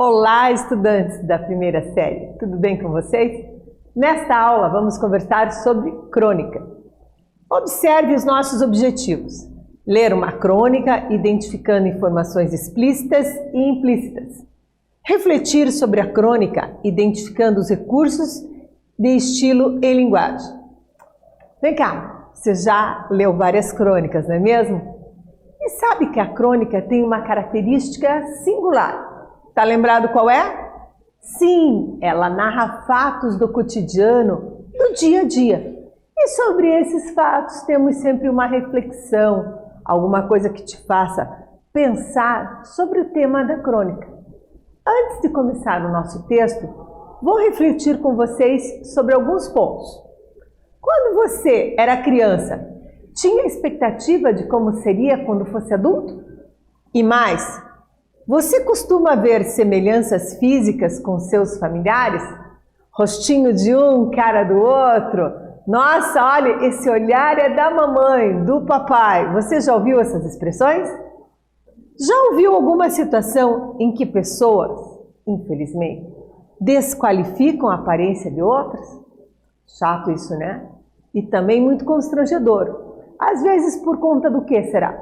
Olá, estudantes da primeira série, tudo bem com vocês? Nesta aula vamos conversar sobre crônica. Observe os nossos objetivos. Ler uma crônica identificando informações explícitas e implícitas. Refletir sobre a crônica identificando os recursos de estilo e linguagem. Vem cá, você já leu várias crônicas, não é mesmo? E sabe que a crônica tem uma característica singular. Tá lembrado qual é? Sim, ela narra fatos do cotidiano, do dia a dia. E sobre esses fatos temos sempre uma reflexão, alguma coisa que te faça pensar sobre o tema da crônica. Antes de começar o nosso texto, vou refletir com vocês sobre alguns pontos. Quando você era criança, tinha expectativa de como seria quando fosse adulto? E mais, você costuma ver semelhanças físicas com seus familiares? Rostinho de um, cara do outro? Nossa, olha, esse olhar é da mamãe, do papai. Você já ouviu essas expressões? Já ouviu alguma situação em que pessoas, infelizmente, desqualificam a aparência de outras? Chato isso, né? E também muito constrangedor. Às vezes por conta do que será?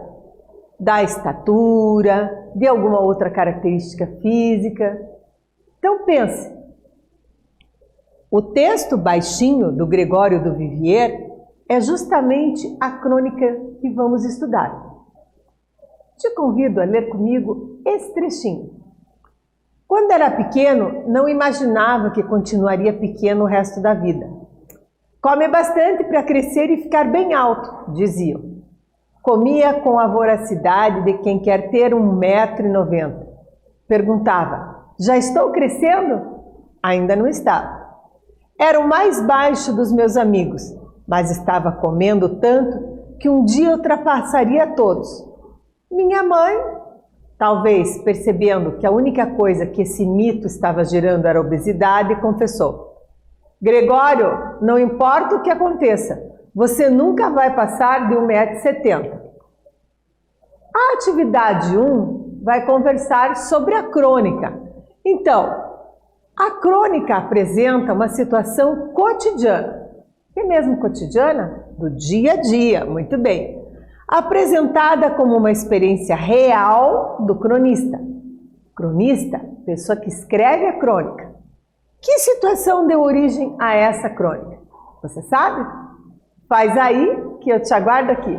Da estatura, de alguma outra característica física. Então pense, o texto baixinho do Gregório do Vivier é justamente a crônica que vamos estudar. Te convido a ler comigo esse trechinho. Quando era pequeno, não imaginava que continuaria pequeno o resto da vida. Come bastante para crescer e ficar bem alto, diziam. Comia com a voracidade de quem quer ter 1,90 m. Perguntava, já estou crescendo? Ainda não estava. Era o mais baixo dos meus amigos, mas estava comendo tanto que um dia ultrapassaria todos. Minha mãe, talvez percebendo que a única coisa que esse mito estava gerando era obesidade, confessou: Gregório, não importa o que aconteça, você nunca vai passar de 1,70 m. A atividade 1 vai conversar sobre a crônica. Então, a crônica apresenta uma situação cotidiana. E mesmo cotidiana? Do dia a dia, muito bem. Apresentada como uma experiência real do cronista. Cronista, pessoa que escreve a crônica. Que situação deu origem a essa crônica? Você sabe? Faz aí que eu te aguardo aqui.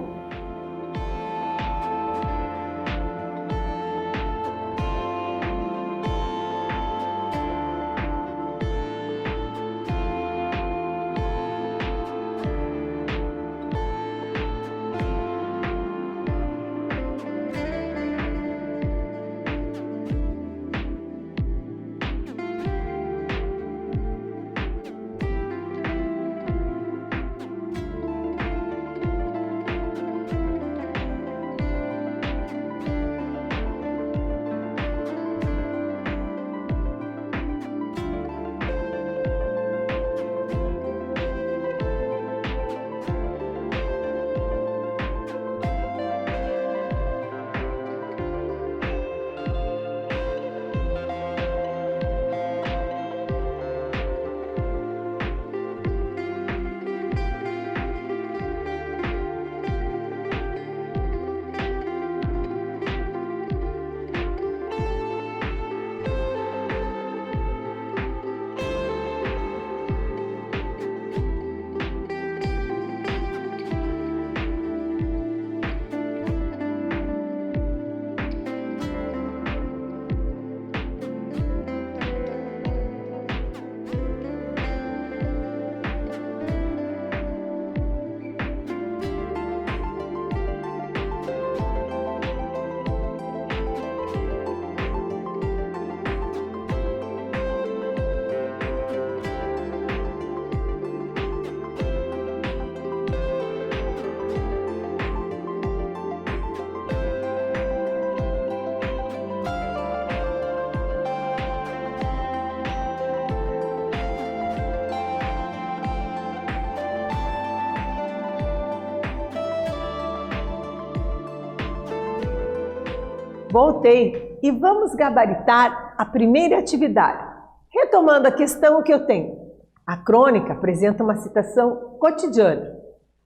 Voltei e vamos gabaritar a primeira atividade. Retomando a questão que eu tenho. A crônica apresenta uma citação cotidiana,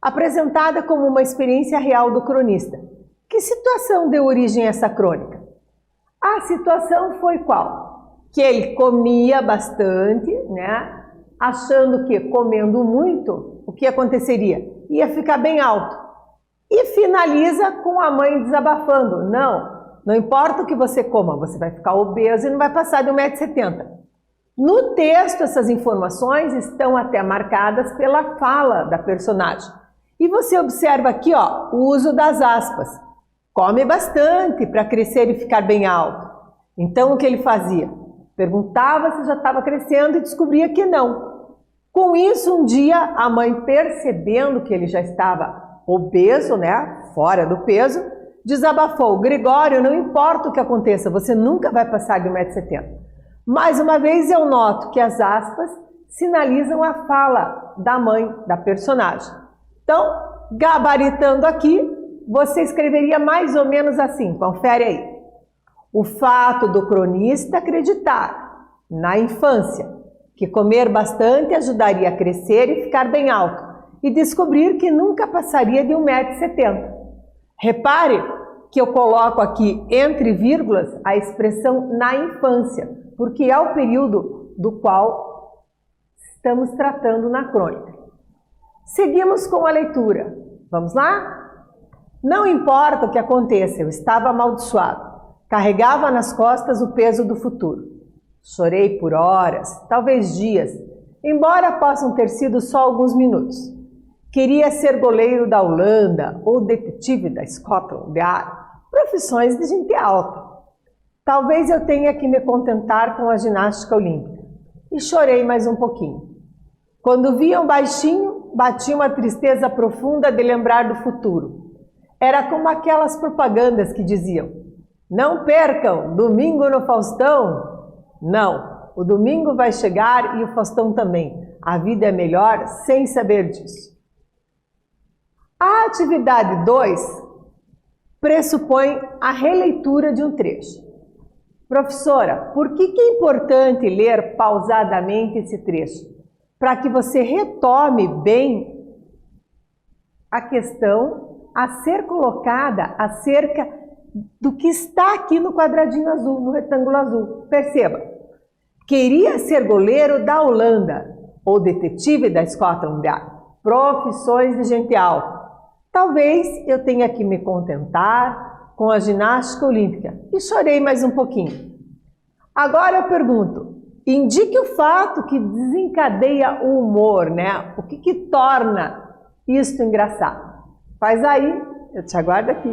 apresentada como uma experiência real do cronista. Que situação deu origem a essa crônica? A situação foi qual? Que ele comia bastante, né? Achando que comendo muito, o que aconteceria? Ia ficar bem alto. E finaliza com a mãe desabafando. Não importa o que você coma, você vai ficar obeso e não vai passar de 1,70 m. No texto, essas informações estão até marcadas pela fala da personagem. E você observa aqui, ó, o uso das aspas. Come bastante para crescer e ficar bem alto. Então, o que ele fazia? Perguntava se já estava crescendo e descobria que não. Com isso, um dia, a mãe, percebendo que ele já estava obeso, né, fora do peso, desabafou: Gregório, não importa o que aconteça, você nunca vai passar de 1,70 m. Mais uma vez, eu noto que as aspas sinalizam a fala da mãe, da personagem. Então, gabaritando aqui, você escreveria mais ou menos assim, confere aí. O fato do cronista acreditar, na infância, que comer bastante ajudaria a crescer e ficar bem alto, e descobrir que nunca passaria de 1,70 m. Repare que eu coloco aqui entre vírgulas a expressão na infância, porque é o período do qual estamos tratando na crônica. Seguimos com a leitura. Vamos lá? Não importa o que aconteça, eu estava amaldiçoado. Carregava nas costas o peso do futuro. Chorei por horas, talvez dias, embora possam ter sido só alguns minutos. Queria ser goleiro da Holanda ou detetive da Scotland Yard, profissões de gente alta. Talvez eu tenha que me contentar com a ginástica olímpica. E chorei mais um pouquinho. Quando via um baixinho, batia uma tristeza profunda de lembrar do futuro. Era como aquelas propagandas que diziam: não percam, domingo no Faustão. Não, o domingo vai chegar e o Faustão também. A vida é melhor sem saber disso. A atividade 2 pressupõe a releitura de um trecho. Professora, por que é importante ler pausadamente esse trecho? Para que você retome bem a questão a ser colocada acerca do que está aqui no quadradinho azul, no retângulo azul. Perceba, queria ser goleiro da Holanda ou detetive da Scotland Yard, profissões de gente alta. Talvez eu tenha que me contentar com a ginástica olímpica. E chorei mais um pouquinho. Agora eu pergunto, indique o fato que desencadeia o humor, né? O que torna isto engraçado? Faz aí, eu te aguardo aqui.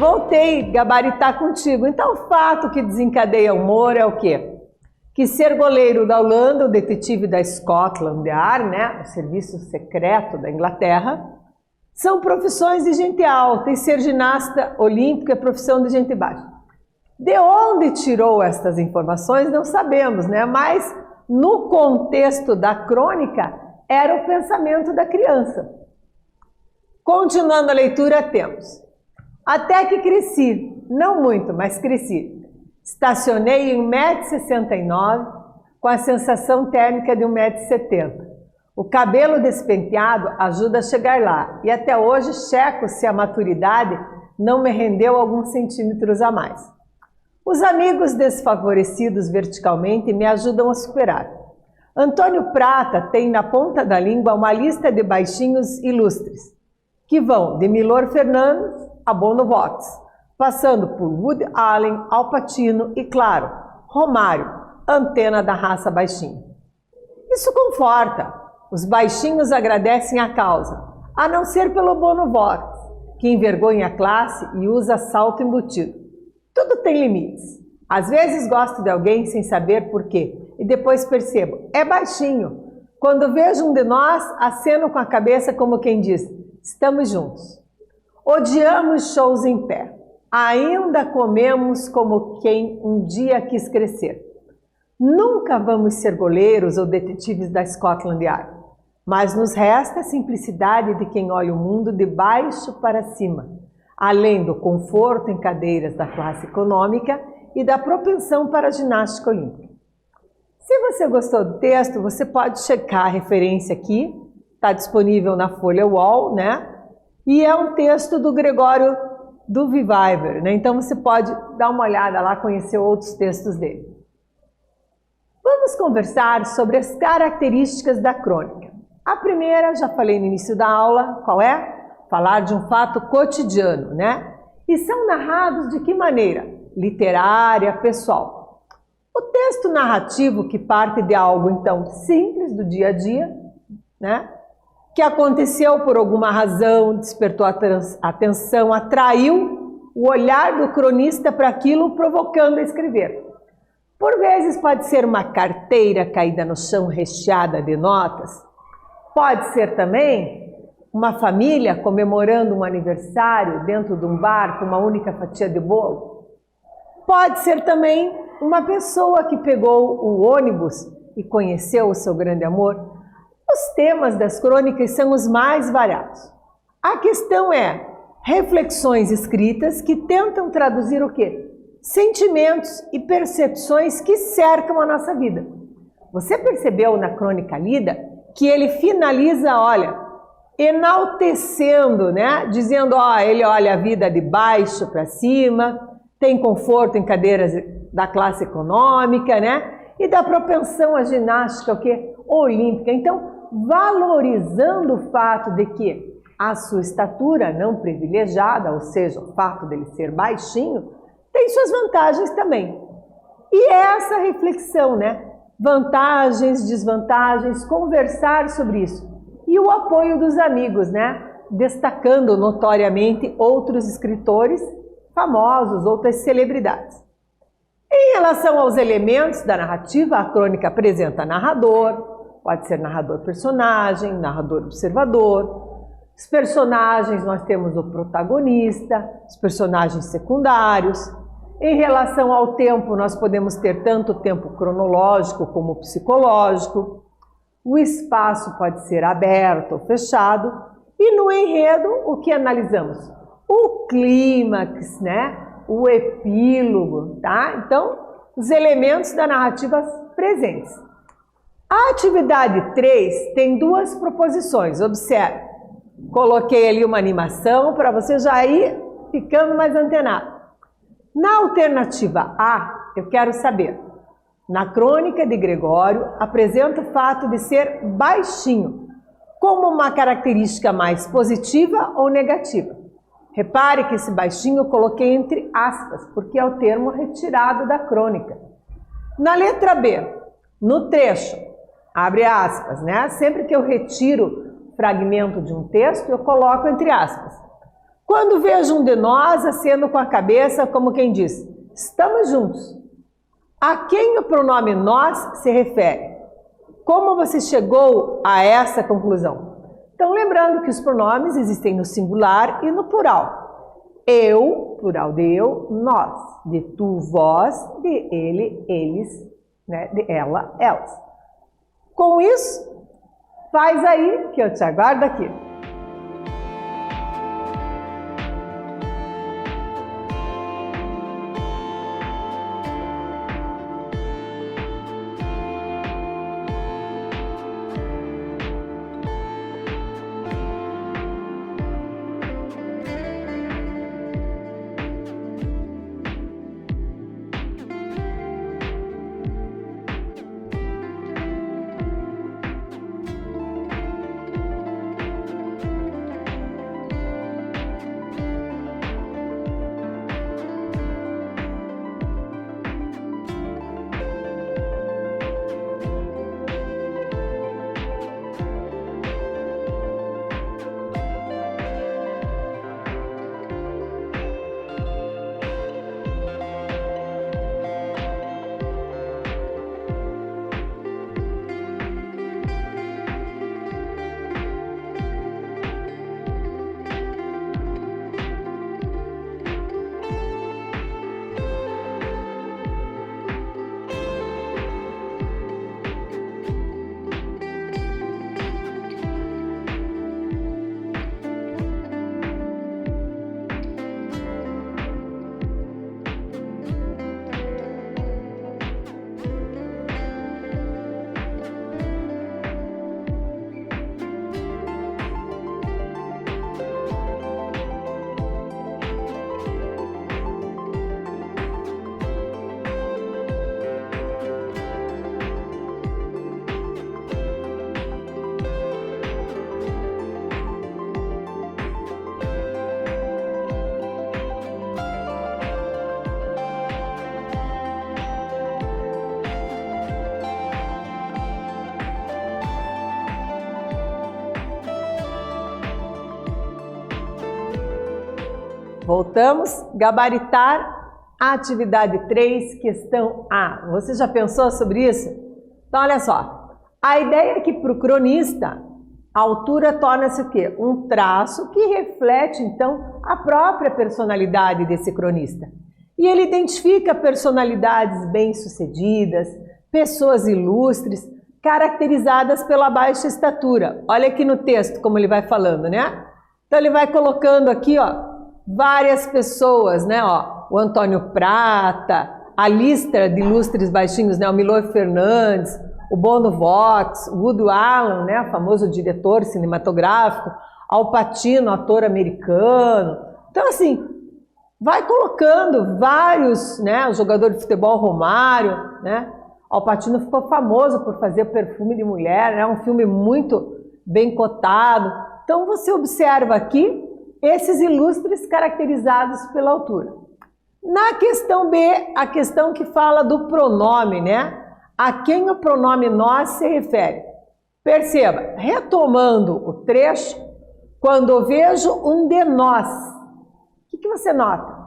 voltei gabaritar contigo. Então, o fato que desencadeia o humor é o quê? Que ser goleiro da Holanda, o detetive da Scotland Yard, né, o serviço secreto da Inglaterra, são profissões de gente alta, e ser ginasta olímpico é profissão de gente baixa. De onde tirou estas informações não sabemos, né? Mas no contexto da crônica era o pensamento da criança. Continuando a leitura, temos: até que cresci, não muito, mas cresci. Estacionei em 1,69 m com a sensação térmica de 1,70 m. O cabelo despenteado ajuda a chegar lá e até hoje checo se a maturidade não me rendeu alguns centímetros a mais. Os amigos desfavorecidos verticalmente me ajudam a superar. Antônio Prata tem na ponta da língua uma lista de baixinhos ilustres, que vão de Milor Fernandes a Bono Vox, passando por Woody Allen, Al Pacino e, claro, Romário, antena da raça baixinha. Isso conforta. Os baixinhos agradecem a causa, a não ser pelo Bono Vox, que envergonha a classe e usa salto embutido. Tudo tem limites. Às vezes gosto de alguém sem saber por quê e depois percebo, é baixinho. Quando vejo um de nós, aceno com a cabeça como quem diz, estamos juntos. Odiamos shows em pé. Ainda comemos como quem um dia quis crescer. Nunca vamos ser goleiros ou detetives da Scotland Yard, mas nos resta a simplicidade de quem olha o mundo de baixo para cima, além do conforto em cadeiras da classe econômica e da propensão para a ginástica olímpica. Se você gostou do texto, você pode checar a referência aqui, está disponível na Folha UOL, né? E é um texto do Gregório do Vivier, né? Então você pode dar uma olhada lá, conhecer outros textos dele. Vamos conversar sobre as características da crônica. A primeira, já falei no início da aula, qual é? Falar de um fato cotidiano, né? E são narrados de que maneira? Literária, pessoal. O texto narrativo que parte de algo, então, simples do dia a dia, né? Que aconteceu por alguma razão, despertou a atenção, atraiu o olhar do cronista para aquilo, provocando a escrever. Por vezes pode ser uma carteira caída no chão recheada de notas, pode ser também uma família comemorando um aniversário dentro de um bar com uma única fatia de bolo, pode ser também uma pessoa que pegou o ônibus e conheceu o seu grande amor. Os temas das crônicas são os mais variados. A questão é reflexões escritas que tentam traduzir o quê? Sentimentos e percepções que cercam a nossa vida. Você percebeu na crônica lida que ele finaliza, olha, enaltecendo, né? Dizendo, ó, ele olha a vida de baixo para cima, tem conforto em cadeiras da classe econômica, né? E da propensão à ginástica, o quê? Olímpica. Então, valorizando o fato de que a sua estatura não privilegiada, ou seja, o fato dele ser baixinho, tem suas vantagens também. E essa reflexão, né? Vantagens, desvantagens, conversar sobre isso. E o apoio dos amigos, né? Destacando notoriamente outros escritores famosos, outras celebridades. Em relação aos elementos da narrativa, a crônica apresenta narrador, pode ser narrador-personagem, narrador-observador. Os personagens, nós temos o protagonista, os personagens secundários. Em relação ao tempo, nós podemos ter tanto o tempo cronológico como psicológico. O espaço pode ser aberto ou fechado. E no enredo, o que analisamos? O clímax, né? O epílogo, tá? Então, os elementos da narrativa presentes. A atividade 3 tem duas proposições, observe. Coloquei ali uma animação para você já ir ficando mais antenado. Na alternativa A, eu quero saber, na crônica de Gregório, apresenta o fato de ser baixinho, como uma característica mais positiva ou negativa. Repare que esse baixinho eu coloquei entre aspas, porque é o termo retirado da crônica. Na letra B, no trecho, abre aspas, né? Sempre que eu retiro fragmento de um texto, eu coloco entre aspas. Quando vejo um de nós, aceno com a cabeça como quem diz, estamos juntos. A quem o pronome nós se refere? Como você chegou a essa conclusão? Então, lembrando que os pronomes existem no singular e no plural. Eu, plural de eu, nós, de tu, vós, de ele, eles, né? De ela, elas. Com isso, faz aí que eu te aguardo aqui. Voltamos, gabaritar a atividade 3, questão A. Você já pensou sobre isso? Então, olha só. A ideia é que para o cronista, a altura torna-se o quê? Um traço que reflete, então, a própria personalidade desse cronista. E ele identifica personalidades bem-sucedidas, pessoas ilustres, caracterizadas pela baixa estatura. Olha aqui no texto como ele vai falando, né? Então, ele vai colocando aqui, ó, várias pessoas, né? Ó, o Antônio Prata, a lista de ilustres baixinhos, né? O Milor Fernandes, o Bono Vox, o Woody Allen, né? Famoso diretor cinematográfico, Al Pacino, ator americano. Então, assim, vai colocando vários, né? O jogador de futebol Romário, né? Al Pacino ficou famoso por fazer perfume de mulher, é um filme muito bem cotado. Então, você observa aqui esses ilustres caracterizados pela altura. Na questão B, a questão que fala do pronome, né? A quem o pronome nós se refere? Perceba, retomando o trecho, quando eu vejo um de nós, o que você nota?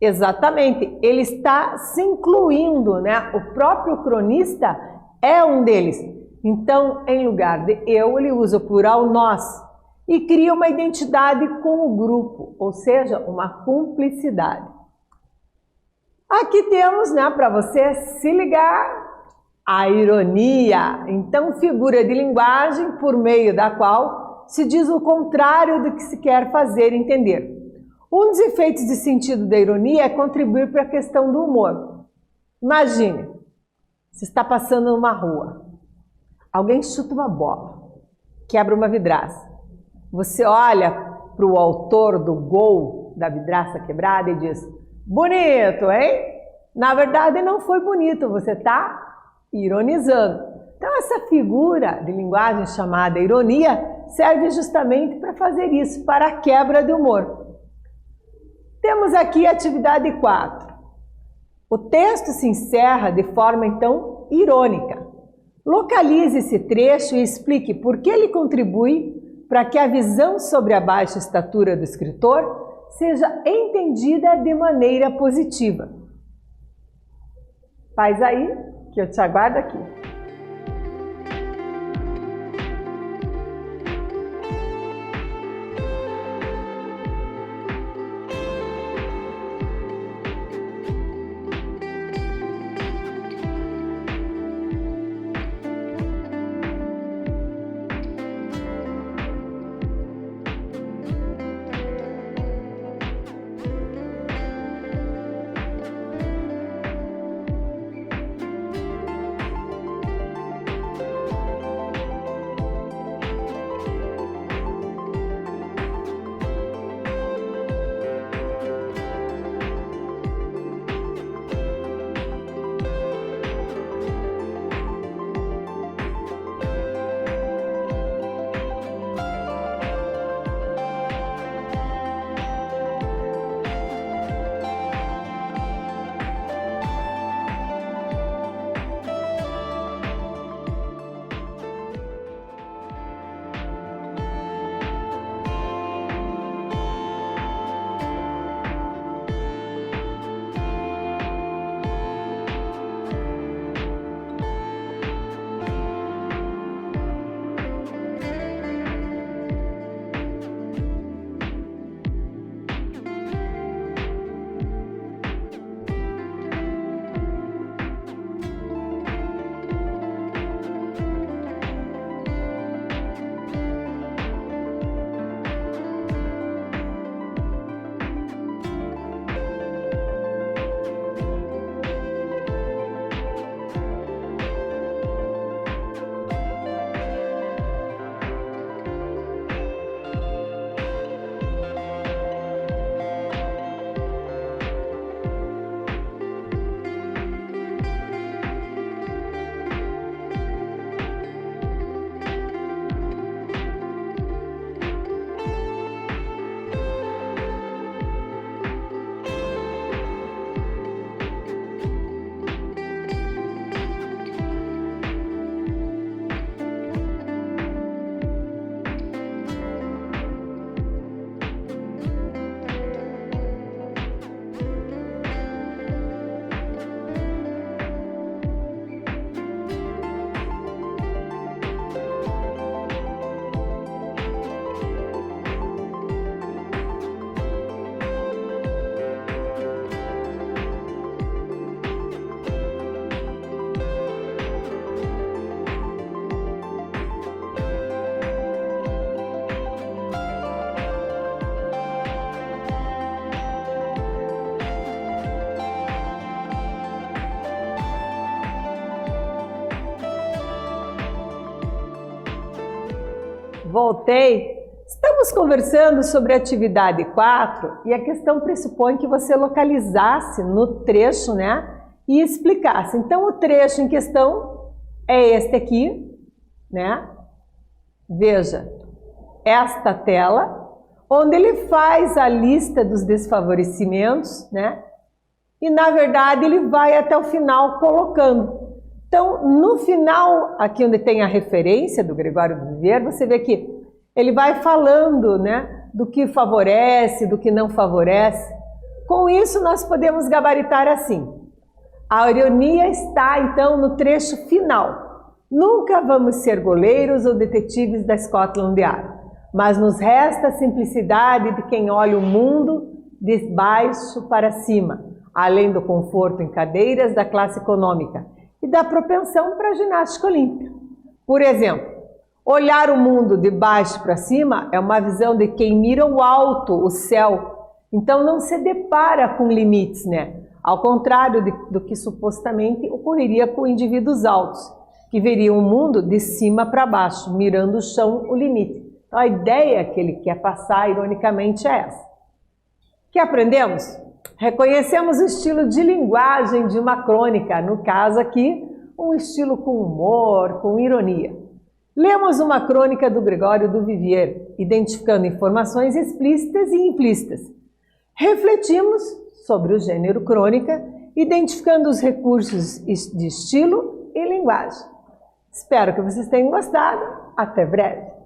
Exatamente, ele está se incluindo, né? O próprio cronista é um deles. Então, em lugar de eu, ele usa o plural nós. E cria uma identidade com o grupo, ou seja, uma cumplicidade. Aqui temos, né, para você se ligar, a ironia. Então, figura de linguagem por meio da qual se diz o contrário do que se quer fazer entender. Um dos efeitos de sentido da ironia é contribuir para a questão do humor. Imagine, você está passando numa rua, alguém chuta uma bola, quebra uma vidraça. Você olha para o autor do gol da vidraça quebrada e diz, bonito, hein? Na verdade não foi bonito, você está ironizando. Então essa figura de linguagem chamada ironia serve justamente para fazer isso, para a quebra de humor. Temos aqui a atividade 4. O texto se encerra de forma então irônica. Localize esse trecho e explique por que ele contribui para que a visão sobre a baixa estatura do escritor seja entendida de maneira positiva. Faz aí, que eu te aguardo aqui. Voltei. Estamos conversando sobre a atividade 4 e a questão pressupõe que você localizasse no trecho, né, e explicasse. Então, o trecho em questão é este aqui, né? Veja, esta tela, onde ele faz a lista dos desfavorecimentos, né? E, na verdade, ele vai até o final colocando. Então, no final, aqui onde tem a referência do Gregório do Vivier, você vê que ele vai falando, né, do que favorece, do que não favorece. Com isso, nós podemos gabaritar assim. A ironia está, então, no trecho final. Nunca vamos ser goleiros ou detetives da Scotland Yard, mas nos resta a simplicidade de quem olha o mundo de baixo para cima, além do conforto em cadeiras da classe econômica e da propensão para a ginástica olímpica. Por exemplo, olhar o mundo de baixo para cima é uma visão de quem mira o alto, o céu. Então não se depara com limites, né? Ao contrário do que supostamente ocorreria com indivíduos altos, que veriam o mundo de cima para baixo, mirando o chão, o limite. Então a ideia que ele quer passar, ironicamente, é essa. O que aprendemos? Reconhecemos o estilo de linguagem de uma crônica, no caso aqui, um estilo com humor, com ironia. Lemos uma crônica do Gregório do Vivier, identificando informações explícitas e implícitas. Refletimos sobre o gênero crônica, identificando os recursos de estilo e linguagem. Espero que vocês tenham gostado. Até breve!